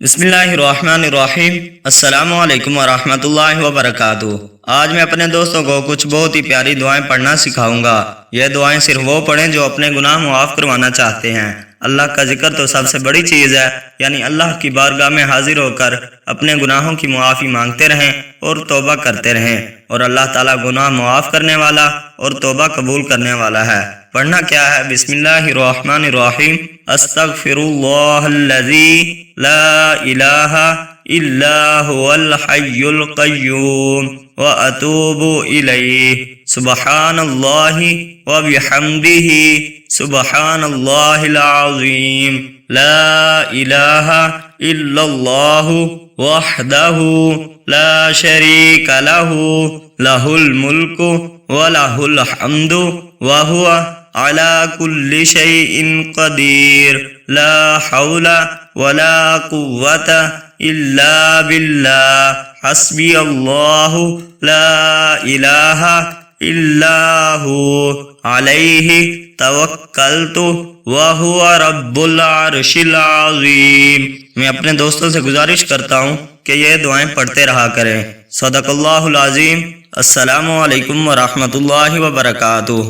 بسم اللہ الرحمن الرحیم۔ السلام علیکم ورحمۃ اللہ وبرکاتہ۔ آج میں اپنے دوستوں کو کچھ بہت ہی پیاری دعائیں پڑھنا سکھاؤں گا۔ یہ دعائیں صرف وہ پڑھیں جو اپنے گناہ معاف کروانا چاہتے ہیں۔ اللہ کا ذکر تو سب سے بڑی چیز ہے، یعنی اللہ کی بارگاہ میں حاضر ہو کر اپنے گناہوں کی معافی مانگتے رہیں اور توبہ کرتے رہیں، اور اللہ تعالیٰ گناہ معاف کرنے والا اور توبہ قبول کرنے والا ہے۔ پڑھنا کیا ہے؟ بسم اللہ الرحمن الرحیم۔ استغفر اللہ الذی لا الہ الا هو الحی القیوم واتوب الیہ، سبحان اللہ وبحمدہ، سبحان اللہ العظیم، لا الہ الا اللہ وحدہ لا شریک لہ، لہ الملک ولہ الحمد وہو علی کل شیء قدیر، لا حول ولا قوة الا باللہ، حسبی اللہ لا الہ الا ہو، علیہ توکلت وہو رب العرش العظیم۔ میں اپنے دوستوں سے گزارش کرتا ہوں کہ یہ دعائیں پڑھتے رہا کریں۔ صدق اللہ العظیم۔ السلام علیکم ورحمۃ اللہ وبرکاتہ۔